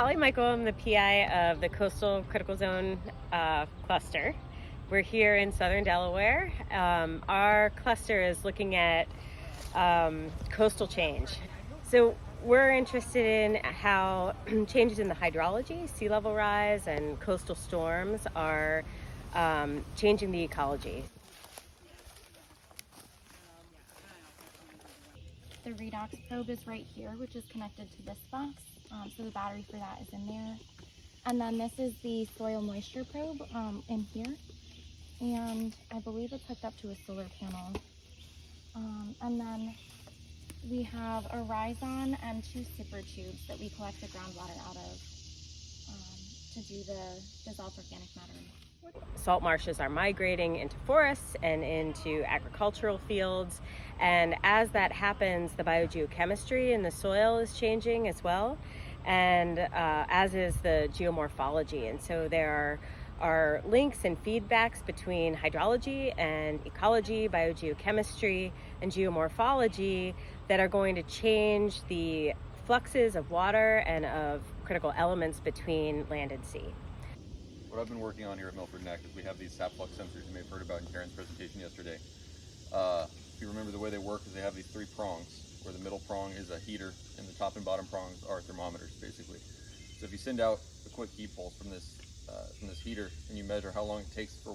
Holly Michael. I'm the PI of the Coastal Critical Zone cluster. We're here in southern Delaware. Our cluster is looking at coastal change. So we're interested in how changes in the hydrology, sea level rise, and coastal storms are changing the ecology. The redox probe is right here, which is connected to this box. So the battery for that is in there. And then this is the soil moisture probe in here. And I believe it's hooked up to a solar panel. And then we have a rhizon and 2 zipper tubes that we collect the groundwater out of to do the dissolved organic matter. Salt marshes are migrating into forests and into agricultural fields, and as that happens, the biogeochemistry in the soil is changing as well, and as is the geomorphology. And so there are links and feedbacks between hydrology and ecology, biogeochemistry, and geomorphology that are going to change the fluxes of water and of critical elements between land and sea. What I've been working on here at Milford Neck is we have these sap flux sensors you may have heard about in Karen's presentation yesterday. If you remember, the way they work is they have these 3 prongs, where the middle prong is a heater and the top and bottom prongs are thermometers, basically. So if you send out a quick heat pulse from this heater and you measure how long it takes for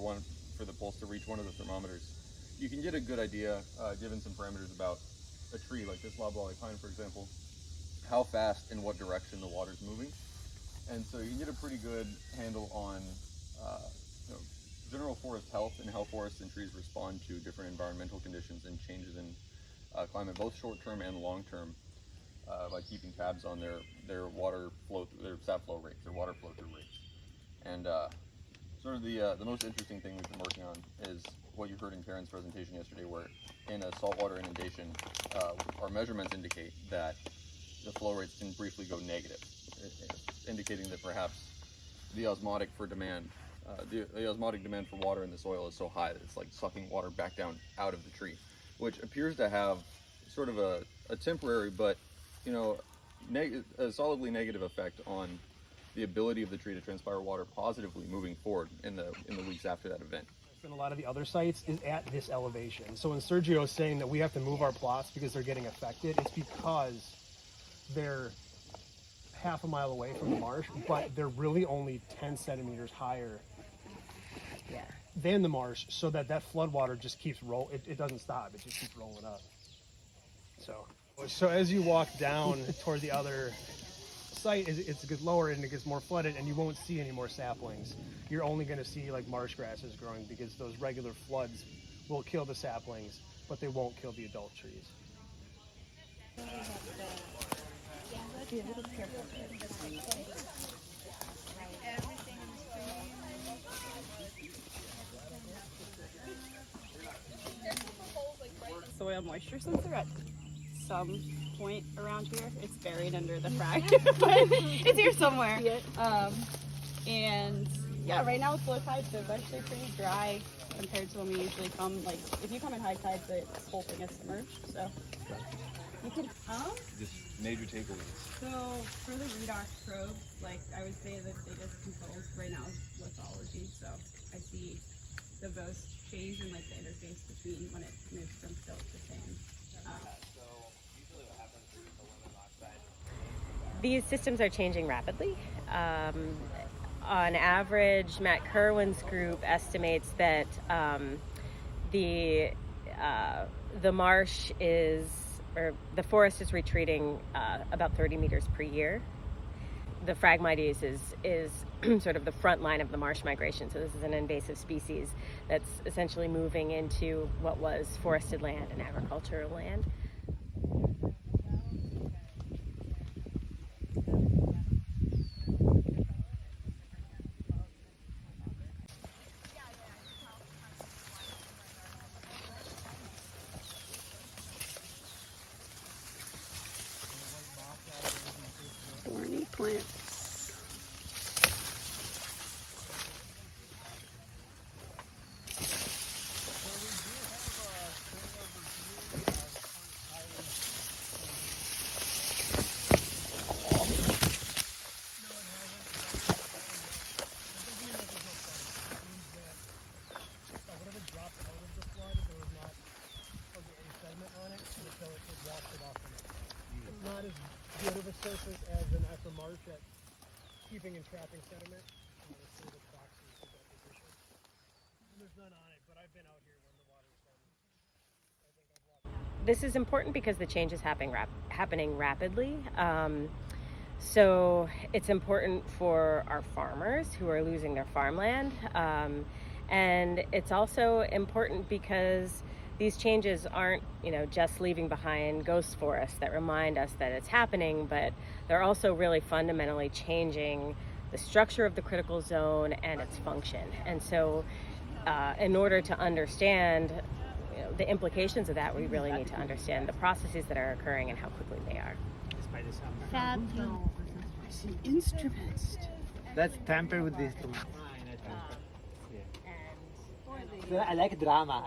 the pulse to reach one of the thermometers, you can get a good idea, given some parameters about a tree like this loblolly pine, for example, how fast and what direction the water's moving. And so you can get a pretty good handle on general forest health and how forests and trees respond to different environmental conditions and changes in climate, both short-term and long-term, by keeping tabs on their water flow, their sap flow rates, their water flow through rates. And sort of the most interesting thing we've been working on is what you heard in Karen's presentation yesterday, where in a saltwater inundation, our measurements indicate that the flow rates can briefly go negative, indicating that perhaps the osmotic demand for water in the soil is so high that it's like sucking water back down out of the tree, which appears to have sort of a temporary but a solidly negative effect on the ability of the tree to transpire water positively moving forward in the weeks after that event. And a lot of the other sites is at this elevation. So when Sergio is saying that we have to move our plots because they're getting affected, it's because they're half a mile away from the marsh, but they're really only 10 centimeters higher than the marsh, so that flood water just keeps rolling. It doesn't stop. It just keeps rolling up. So as you walk down toward the other site, it gets lower and it gets more flooded, and you won't see any more saplings. You're only going to see like marsh grasses growing, because those regular floods will kill the saplings, but they won't kill the adult trees. Soil moisture sensor at some point around here. It's buried under the frag, but it's here somewhere. And yeah, right now it's low tide, so it's actually pretty dry compared to when we usually come. Like if you come in high tide, the whole thing is submerged. So you can Just major takeaways. So for the redox probe, like I would say the biggest controls right now is lithology. So I see the most change in like the interface between when it moves from silt to sand. These systems are changing rapidly. On average, Matt Kerwin's group estimates that the marsh or the forest is retreating about 30 meters per year. The Phragmites is sort of the front line of the marsh migration. So this is an invasive species that's essentially moving into what was forested land and agricultural land. Thorny plants. removing and trapping sediment to save the toxins to deposition. And there's none on it, but I've been out here when the water's been. I think I've walked. This is important because the change is happening rapidly. So it's important for our farmers who are losing their farmland. And it's also important because these changes aren't, just leaving behind ghost forests that remind us that it's happening, but they're also really fundamentally changing the structure of the critical zone and its function. And so in order to understand the implications of that, we really need to understand the processes that are occurring and how quickly they are. I see instruments. Let's tamper with the instruments. And I like drama.